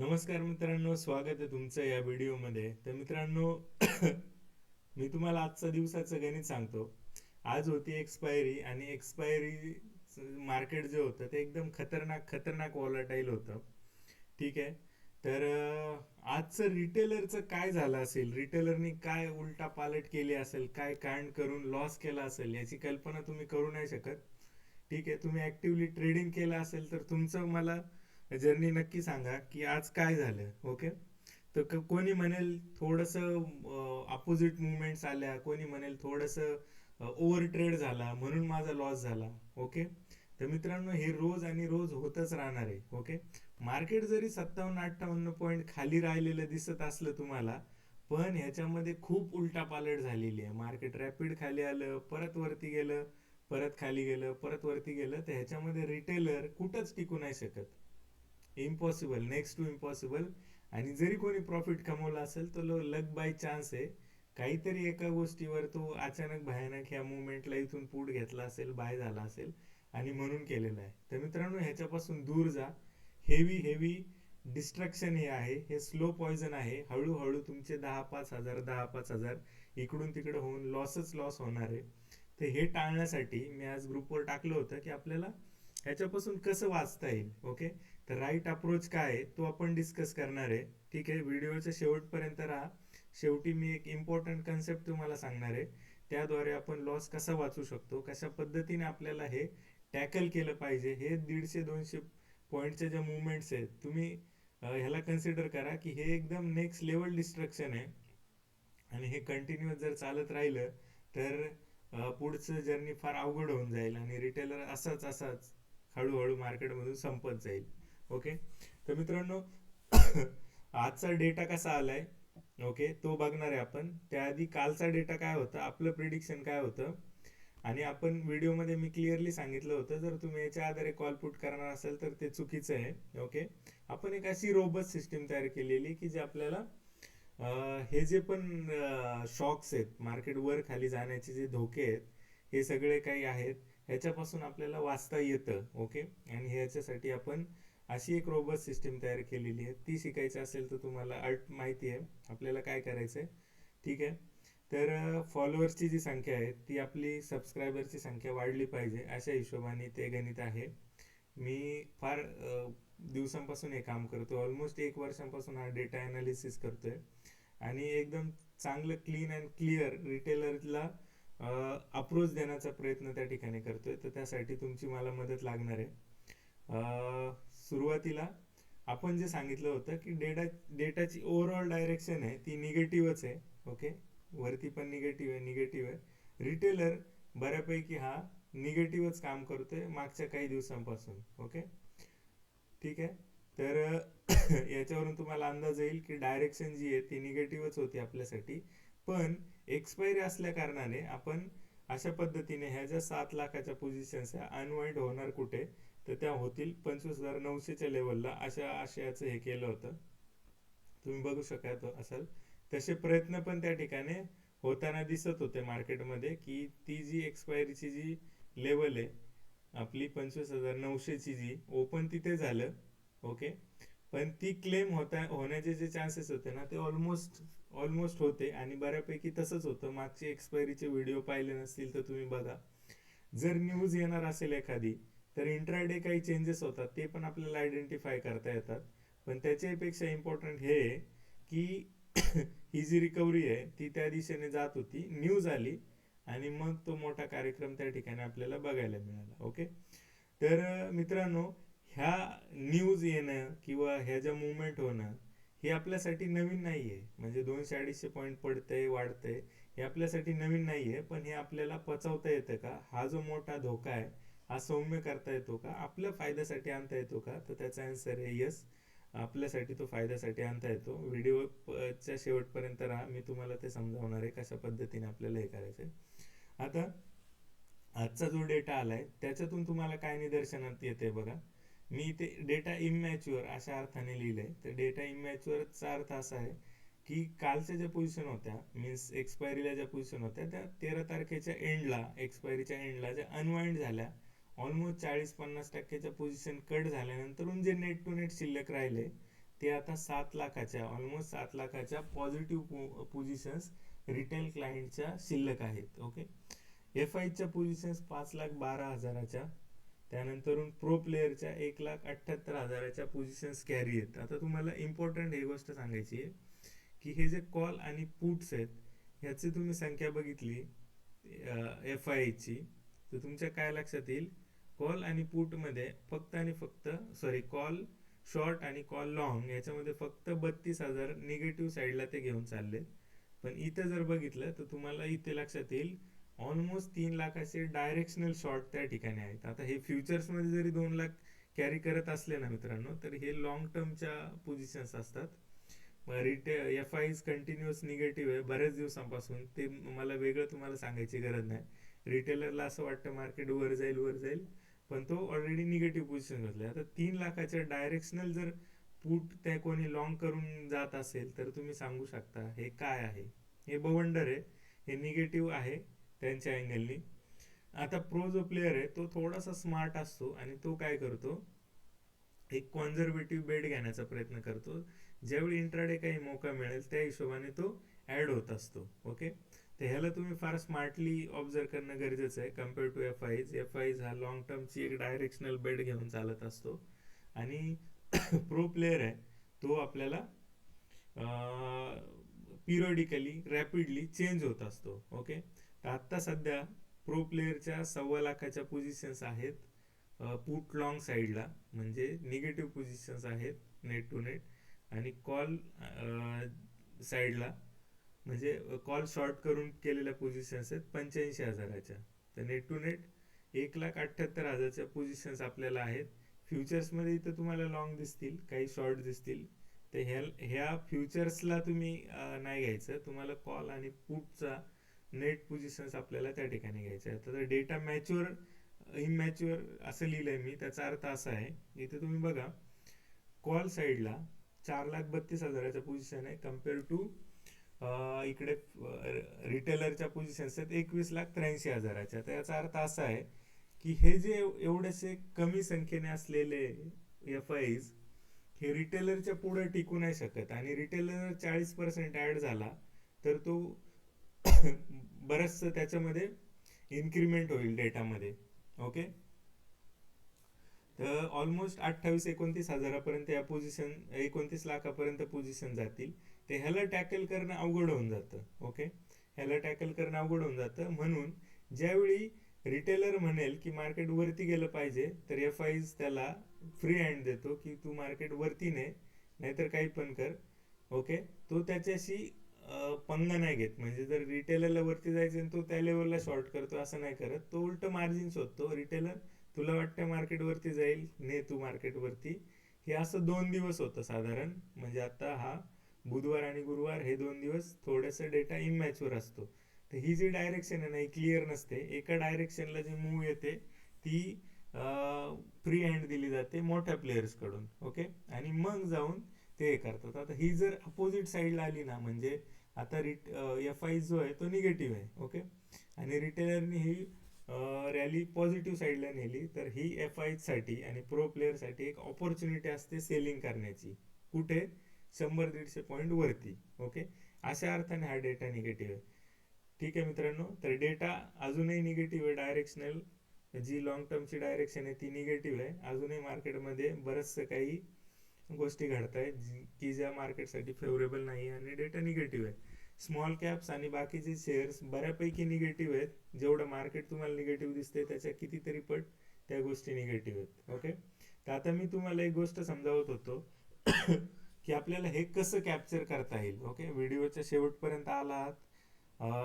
नमस्कार मित्रांनो, स्वागत आहे तुमचं या व्हिडिओमध्ये. तर मित्रांनो, मी तुम्हाला आजचा दिवसाचं गणित सांगतो. आज होती एक्सपायरी आणि एक्सपायरी मार्केट जे होतं ते एकदम खतरनाक खतरनाक वॉलाटाईल होतं. ठीक आहे. तर आजचं रिटेलरचं काय झालं असेल, रिटेलरनी काय उलटा पालट केली असेल, काय कांड करून लॉस केला असेल, याची कल्पना तुम्ही करू नाही शकत. ठीक आहे. तुम्ही ऍक्टिव्हली ट्रेडिंग केलं असेल तर तुमचं मला जर्नी नक्की सांगा की आज काय झालं. ओके. तर कोणी म्हणेल थोडस अपोजिट मुवमेंट्स आल्या, कोणी म्हणेल थोडस ओव्हर ट्रेड झाला म्हणून माझा लॉस झाला. ओके. तर मित्रांनो, हे रोज आणि रोज होतच राहणार आहे. ओके. मार्केट जरी 57-58 पॉईंट खाली राहिलेलं दिसत असलं तुम्हाला, पण ह्याच्यामध्ये खूप उलटापालट झालेली आहे. मार्केट रॅपिड खाली आलं, परत वरती गेलं, परत खाली गेलं, परत वरती गेलं. तर ह्याच्यामध्ये रिटेलर कुठंच टिकू नाही शकत. Impossible, next to impossible. आणि जरी कोणी प्रॉफिट कमवला असेल तर लक बाय चान्स आहे. काहीतरी एका गोष्टीवर तो अचानक भयानक ह्या मुवमेंटला इथून पुट घेतला असेल, बाय झाला असेल आणि म्हणून केलेलं आहे. तर मित्रांनो, ह्याच्यापासून दूर जा. हेवी हेवी डिस्ट्रक्शन हे आहे, हे स्लो पॉइझन आहे. हळूहळू तुमचे 10-5 हजार 10-5 हजार इकडून तिकडे होऊन लॉसच लॉस होणार आहे. तर हे टाळण्यासाठी मी आज ग्रुपवर टाकलं होतं की आपल्याला ह्याच्यापासून कसं वाचता येईल. ओके. तर राईट अप्रोच काय आहे तो आपण डिस्कस करणार आहे. ठीक आहे. व्हिडिओच्या शेवटपर्यंत राहा. शेवटी मी एक इम्पॉर्टंट कन्सेप्ट तुम्हाला सांगणार आहे. त्याद्वारे आपण लॉस कसा वाचू शकतो, कशा पद्धतीने आपल्याला हे टॅकल केलं पाहिजे. हे 150-200 पॉईंटचे जे मुवमेंट्स आहेत, तुम्ही ह्याला कन्सिडर करा की हे एकदम नेक्स्ट लेवल डिस्ट्रक्शन आहे. आणि हे कंटिन्युअस जर चालत राहिलं तर पुढचं जर्नी फार अवघड होऊन जाईल आणि रिटेलर असाच असाच हळूहळू मार्केटमधून संपत जाईल. ओके. तर मित्रांनो, आजचा डेटा कसा आलाय, ओके, तो बघणार आहे आपण. त्याआधी कालचा डेटा काय होता, आपलं प्रिडिक्शन काय होतं, आणि आपण व्हिडिओमध्ये मी क्लिअरली सांगितलं होतं जर तुम्ही याच्या आधारे कॉल पुट करणार असाल तर ते चुकीचं आहे. ओके. आपण एक अशी रोबस्ट सिस्टीम तयार केलेली की जे आपल्याला हे जे पण शॉक्स आहेत, मार्केट वर खाली जाण्याचे जे धोके आहेत, हे सगळे काही आहेत, ह्याच्यापासून आपल्याला वाचता येतं. ओके. आणि ह्याच्यासाठी आपण अशी एक रोबस्ट सिस्टीम तयार केलेली आहे. ती शिकायची असेल तर तुम्हाला अल्ट माहिती आहे आपल्याला काय करायचंय. ठीक आहे. तर फॉलोअर्सची जी संख्या आहे ती आपली सबस्क्रायबरची संख्या वाढली पाहिजे, अशा हिशोबाने ते गणित आहे. मी फार दिवसांपासून हे काम करतोय, ऑलमोस्ट 1 वर्षांपासून हा डेटा अनालिसिस करतोय आणि एकदम चांगलं क्लीन अँड क्लिअर रिटेलरला अप्रोच देण्याचा प्रयत्न त्या ठिकाणी करतोय. तर त्यासाठी तुमची मला मदत लागणार आहे. सुरुवातीला आपण जे सांगितलं होतं की डेटाची ओव्हरऑल डायरेक्शन आहे ती निगेटिव्हच आहे. ओके. वरती पण निगेटिव्ह आहे, निगेटिव्ह आहे. रिटेलर बऱ्यापैकी हा निगेटिव्हच काम करतोय मागच्या काही दिवसांपासून. ओके. ठीक आहे. तर याच्यावरून तुम्हाला अंदाज येईल की डायरेक्शन जी आहे ती निगेटिव्हच होती आपल्यासाठी. पण एक्सपायरी असल्या कारणाने आपण अशा पद्धतीने ह्या ज्या 7 लाखाच्या पोझिशन्स अनवाइंड होणार कुठे, तर त्या होतील 25,900च्या लेवलला, अशा आशयाचं हे केलं होतं. तुम्ही बघू शकत असाल तसे प्रयत्न पण त्या ठिकाणी होताना दिसत होते मार्केटमध्ये की ती जी एक्सपायरीची जी लेवल आहे आपली 25,900ची, जी ओपन तिथे झालं. ओके. पण ती क्लेम होण्याचे जे चान्सेस होते ना ते ऑलमोस्ट ऑलमोस्ट होते आणि बऱ्यापैकी तसंच होतं. मागचे एक्सपायरीचे व्हिडिओ पाहिले नसतील तर तुम्ही बघा. जर न्यूज येणार असेल एखादी तर इंट्राडे काही चेंजेस होतात ते पण आपल्याला आयडेंटिफाय करता येतात. पण त्याच्यापेक्षा इम्पॉर्टंट हे की ही जी रिकव्हरी आहे ती त्या दिशेने जात होती, न्यूज आली आणि मग तो मोठा कार्यक्रम त्या ठिकाणी आपल्याला बघायला मिळाला. ओके. तर मित्रांनो, ह्या न्यूज येणं किंवा ह्या ज्या मुवमेंट होणं हे आपल्यासाठी नवीन नाहीये. म्हणजे 200-250 पॉईंट पडतंय वाढतंय हे आपल्यासाठी नवीन नाहीये. पण हे आपल्याला पचवता येतं का, हा जो मोठा धोका आहे हा सौम्य करता येतो का, आपल्या फायद्यासाठी आणता येतो का, तर त्याचा आन्सर आहे येस. आपल्यासाठी तो फायद्यासाठी आणता येतो. व्हिडिओच्या शेवटपर्यंत राहा, मी तुम्हाला ते समजावणार आहे कशा पद्धतीने आपल्याला हे करायचंय. आता आजचा जो डेटा आलाय त्याच्यातून तुम्हाला काय निदर्शनात येते बघा. मी इथे डेटा इमॅच्युअर अशा अर्थाने लिहिलंय. तर डेटा इमॅच्युअरचा अर्थ असा आहे की कालच्या ज्या पोझिशन होत्या, मीन्स एक्सपायरीला ज्या पोझिशन होत्या त्या 13 तारखेच्या एंडला, एक्सपायरीच्या एंडला ज्या अनवाइंड झाल्या, ऑलमोस्ट 40-50% पोझिशन कट झाल्यानंतर जे नेट टू नेट शिल्लक राहिले ते आता 7 लाखाच्या, ऑलमोस्ट 7 लाखाच्या पॉझिटिव्ह पोझिशन्स रिटेल क्लायंटच्या शिल्लक आहेत. ओके, एफ आयच्या पोझिशन्स 5,12,000च्या, त्यानंतरून प्रो प्लेअरच्या 1,78,000च्या पोझिशन्स कॅरी आहेत. आता तुम्हाला इम्पॉर्टंट ही गोष्ट सांगायची आहे की हे जे कॉल आणि पुट्स आहेत ह्याची तुम्ही संख्या बघितली एफ आयची, तर तुमच्या काय लक्षात येईल, कॉल आणि पुट मध्ये फक्त आणि फक्त कॉल शॉर्ट आणि कॉल लॉंग याच्यामध्ये फक्त 32,000 निगेटिव्ह साईडला ते घेऊन चालले. पण इथं जर बघितलं तर तुम्हाला इथे लक्षात येईल ऑलमोस्ट 3 लाखाचे डायरेक्शनल शॉर्ट त्या ठिकाणी आहेत. आता हे फ्युचर्स मध्ये जरी 2 लाख कॅरी करत असले ना मित्रांनो, तर हे लॉंग टर्मच्या पोझिशन्स असतात. F I is continuous negative आहे बऱ्याच दिवसांपासून, ते मला वेगळं तुम्हाला सांगायची गरज नाही. रिटेलरला असं वाटतं मार्केट वर जाईल, पण तो ऑलरेडी निगेटिव्ह पोझिशन घेतला. आता 3 लाखाच्या डायरेक्शनल जर पुट त्या कोणी लॉंग करून जात असेल तर तुम्ही सांगू शकता हे काय आहे. हे बवंडर आहे, हे निगेटिव्ह आहे त्यांच्या अँगलनी. आता प्रो जो प्लेअर आहे तो थोडासा स्मार्ट असतो आणि तो काय करतो, एक कॉन्झर्वेटिव्ह बेट घेण्याचा प्रयत्न करतो. ज्यावेळी इंट्राडे काही मौका मिळेल त्या हिशोबाने तो ऍड होत असतो. ओके, तर ह्याला तुम्ही फार स्मार्टली ऑब्झर्व करणं गरजेचं आहे कम्पेअर टू एफ आयज. एफ आयज हा लॉंग टर्मची एक डायरेक्शनल बेट घेऊन चालत असतो आणि प्रो प्लेअर आहे तो आपल्याला पिरियडिकली रॅपिडली चेंज होत असतो. ओके, तर आत्ता सध्या प्रो प्लेअरच्या 1,15,000च्या पोझिशन्स आहेत पुट लॉंग साईडला, म्हणजे निगेटिव्ह पोझिशन्स आहेत नेट टू नेट, आणि कॉल साईडला म्हणजे कॉल शॉर्ट करून केलेल्या पोझिशन्स आहेत 85,000च्या. तर नेट टू नेट 1,78,000च्या पोझिशन्स आपल्याला आहेत. फ्युचर्समध्ये इथं तुम्हाला लॉंग दिसतील, काही शॉर्ट दिसतील. तर ह्या फ्युचर्सला तुम्ही नाही घ्यायचं, तुम्हाला कॉल आणि पुटचा नेट पोझिशन्स आपल्याला त्या ठिकाणी घ्यायचे आहेत. तर डेटा मॅच्युअर इमॅच्युअर असं लिहिलंय मी, त्याचा अर्थ असा आहे, इथे तुम्ही बघा कॉल साईडला 4,32,000च्या पोझिशन आहे कम्पेअर टू इकडे रिटेलरच्या पोझिशन्स आहेत 21,83,000च्या. तर याचा अर्थ असा आहे की हे जे एवढेसे कमी संख्येने असलेले एफ आयज हे रिटेलरच्या पुढे टिकू नाही शकत, आणि रिटेलर 40% ऍड झाला तर तो बरंचसं त्याच्यामध्ये इन्क्रीमेंट होईल डेटामध्ये. ओके, तर ऑलमोस्ट 28-29 हजारापर्यंत या पोझिशन 29 लाखापर्यंत पोझिशन जातील. ते ह्याला टॅकल करणं अवघड होऊन जातं. ओके, ह्याला टॅकल करणं अवघड होऊन जातं. म्हणून ज्यावेळी रिटेलर म्हणेल की मार्केट वरती गेलं पाहिजे तर एफ आयज त्याला फ्री हँड देतो की तू मार्केट वरती ने, नाहीतर काही पण कर. ओके, तो त्याच्याशी पंगा नाही घेत. म्हणजे जर रिटेलरला वरती जायचं तो त्या लेवलला शॉर्ट करतो असं नाही करत, तो उलट मार्जिन शोधतो. रिटेलर तुला वाटतं मार्केट वरती जाईल, ने तू मार्केट वरती. हे असं 2 दिवस होतं साधारण, म्हणजे आता हा बुधवार आणि गुरुवार हे 2 दिवस थोडस डेटा इमॅच्युअर असतो. तर ही जी डायरेक्शन आहे ना ही क्लिअर नसते. एका डायरेक्शनला जी मूव येते ती फ्री हँड दिली जाते मोठ्या प्लेयर्स कडून. ओके, आणि मग जाऊन ते करतात. आता ही जर अपोजिट साईडला आली ना, म्हणजे आता एफ आय जो आहे तो निगेटिव्ह आहे. ओके, आणि रिटेलरने ही रॅली पॉझिटिव्ह साईडला नेली, तर ही एफ आय साठी आणि प्रो प्लेअर साठी एक ऑपॉर्च्युनिटी असते सेलिंग करण्याची. कुठे? 100-150 पॉईंट वरती. ओके, अशा अर्थाने हा डेटा निगेटिव्ह आहे. ठीक आहे मित्रांनो, तर डेटा अजूनही निगेटिव्ह आहे. डायरेक्शनल जी लॉंग टर्मची डायरेक्शन आहे ती निगेटिव्ह आहे. अजूनही मार्केटमध्ये बरंचसं काही गोष्टी घडत आहेत की ज्या मार्केटसाठी फेवरेबल नाही आणि डेटा निगेटिव्ह आहे. स्मॉल कॅप्स आणि बाकीचे शेअर्स बऱ्यापैकी निगेटिव्ह आहेत. जेवढं मार्केट तुम्हाला निगेटिव्ह दिसते त्याच्या कितीतरी पट त्या गोष्टी निगेटिव्ह आहेत. ओके, तर आता मी तुम्हाला एक गोष्ट समजावत होतो की आपल्याला हे कसं कॅप्चर करता येईल. ओके, व्हिडिओच्या शेवटपर्यंत आला आहात,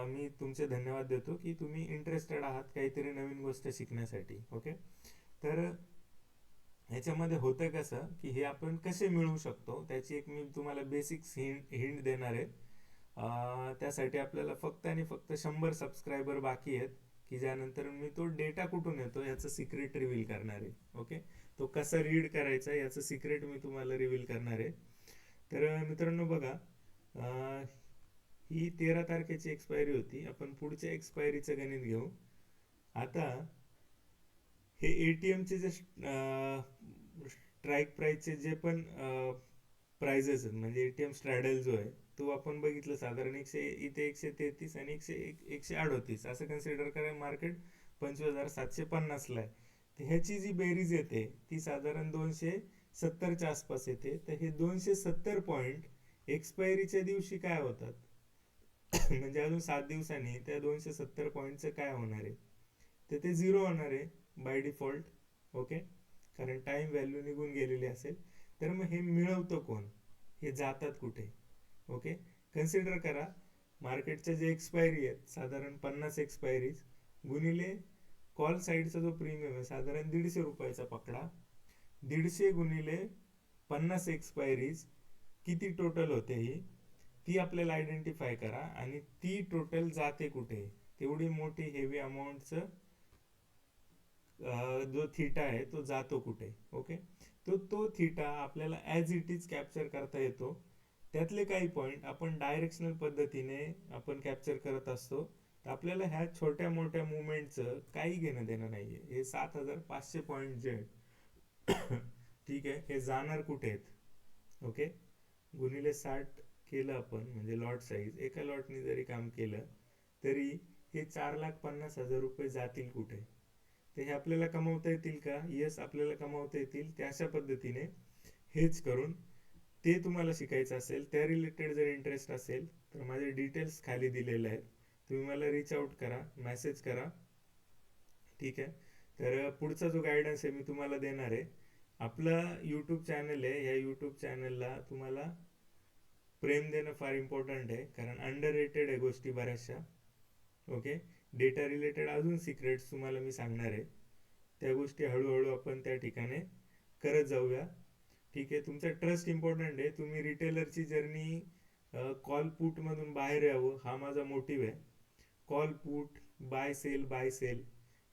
मी तुमचे धन्यवाद देतो की तुम्ही इंटरेस्टेड आहात काहीतरी नवीन गोष्ट शिकण्यासाठी. ओके, तर ह्याच्यामध्ये होतं कसं की हे आपण कसे मिळवू शकतो त्याची एक मी तुम्हाला बेसिक्स हिंट देणार आहे. त्यासाठी आपल्याला फक्त आणि फक्त 100 सबस्क्रायबर बाकी आहेत, की ज्यानंतर मी तो डेटा कुठून येतो याचं सिक्रेट रिव्हील करणार आहे. ओके, तो कसा रीड करायचा याचं सिक्रेट मी तुम्हाला रिव्हील करणार आहे. तर मित्रांनो बघा, ही 13 तारखेची एक्सपायरी होती. आपण पुढच्या एक्सपायरीचं गणित घेऊ. आता हे एटीएमचे जे स्ट्राईक प्राइसचे जे पण प्राइजेस म्हणजे एटीएम स्ट्रॅडल जो आहे तो आपण बघितलं साधारण इथे 133 आणि 138 असं कन्सिडर करा. मार्केट 25,750 ला आहे. तर ह्याची जी बेरीज येते ती साधारण 270च्या आसपास येते. तर हे 270 पॉइंट एक्सपायरीच्या दिवशी काय होतात म्हणजे अजून 7 दिवसांनी त्या 270 पॉईंटचं काय होणार आहे, तर ते झिरो होणार आहे बाय डिफॉल्ट. ओके, कारण टाइम व्हॅल्यू निघून गेलेली असेल. तर मग हे मिळवतं कोण, हे जातात कुठे? ओके, कन्सिडर करा मार्केटच्या जे एक्सपायरी आहेत साधारण 50 एक्सपायरीज गुणिले कॉल साईडचा जो प्रीमियम आहे साधारण 150 रुपयाचा पकडा. 150 गुणिले 50 एक्सपायरीज किती टोटल होते ही, ती आपल्याला आयडेंटिफाय करा. आणि ती टोटल जाते कुठे, तेवढी मोठी हेवी अमाऊंटचं जो थिटा आहे तो जातो कुठे. ओके, तो थिटा आपल्याला ॲज इट इज कॅप्चर करता येतो. त्यातले काही पॉईंट आपण डायरेक्शनल पद्धतीने आपण कॅप्चर करत असतो. तर आपल्याला ह्या छोट्या मोठ्या मुवमेंटचं काही घेणं देणं नाहीये. हे 7,500 पॉईंट जे ठीक आहे, हे जाणार कुठे आहेत. ओके, गुणिले 60 केलं आपण म्हणजे लॉट साईज, एका लॉटने जरी काम केलं तरी हे 4,50,000 रुपये जातील कुठे. ते हे आपल्याला कमवता येतील का? येस, आपल्याला कमवता येतील. त्या अशा पद्धतीने हेच करून ते तुम्हाला शिकायचं असेल, त्या रिलेटेड जर इंटरेस्ट असेल तर माझे डिटेल्स खाली दिलेले आहेत. तुम्ही मला रीच आउट करा, मेसेज करा. ठीक आहे, तर पुढचा जो गायडन्स आहे मी तुम्हाला देणार आहे. आपला यूट्यूब चॅनल आहे, ह्या यूट्यूब चॅनलला तुम्हाला प्रेम देणं फार इम्पॉर्टंट आहे, कारण अंडर रेटेड आहे गोष्टी बऱ्याचशा. ओके, डेटा रिलेटेड अजून सिक्रेट्स तुम्हाला मी सांगणार आहे. त्या गोष्टी हळूहळू आपण त्या ठिकाणी करत जाऊया. ठीक आहे, तुमचा ट्रस्ट इम्पॉर्टंट आहे. तुम्ही रिटेलरची जर्नी कॉल पुट मधून बाहेर यावं हा माझा मोटिव्ह आहे. कॉल पुट, बाय सेल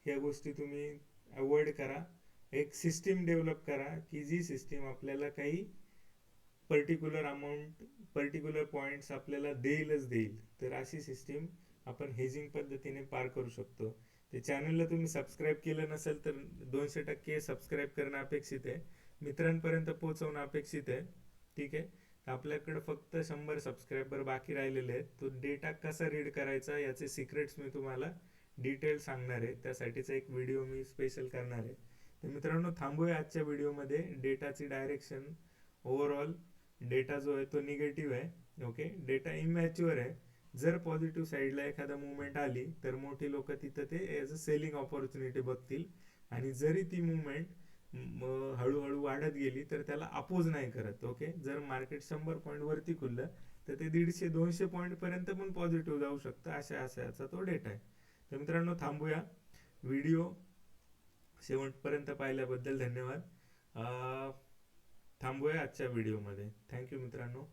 ह्या गोष्टी तुम्ही अवॉइड करा. एक सिस्टीम डेव्हलप करा की जी सिस्टीम आपल्याला काही पर्टिक्युलर अमाऊंट, पर्टिक्युलर पॉइंट्स आपल्याला देईल. तर अशी सिस्टीम आपण हेजिंग पद्धतीने पार करू शकतो. ते चॅनलला तुम्ही सबस्क्राईब केलं नसेल तर 200% सबस्क्राईब करणं अपेक्षित आहे, मित्रांपर्यंत पोहोचवणं अपेक्षित आहे. ठीक आहे, आपल्याकडे फक्त 100 सबस्क्रायबर बाकी राहिलेले आहेत. तो डेटा कसा रीड करायचा याचे सिक्रेट्स मी तुम्हाला डिटेल सांगणार आहे. त्यासाठीचा एक व्हिडिओ मी स्पेशल करणार आहे. तर मित्रांनो, थांबूया आजच्या व्हिडिओमध्ये. डेटाची डायरेक्शन ओव्हरऑल डेटा जो आहे तो निगेटिव्ह आहे. ओके, डेटा इमॅच्युअर आहे. जर पॉझिटिव्ह साईडला एखादा मुवमेंट आली तर मोठी लोक तिथं ते एज अ सेलिंग ऑपॉर्च्युनिटी बघतील. आणि जरी ती मुवमेंट हळूहळू वाढत गेली तर त्याला अपोज नाही करत. ओके, जर मार्केट 100 पॉईंट वरती खुललं तर ते 150-200 पॉईंट पर्यंत पण पॉझिटिव्ह जाऊ शकतं. अशा तो डेटा आहे. तर मित्रांनो, थांबूया. व्हिडिओ शेवटपर्यंत पाहिल्याबद्दल धन्यवाद. थांबूया आजच्या व्हिडिओमध्ये. थँक्यू मित्रांनो.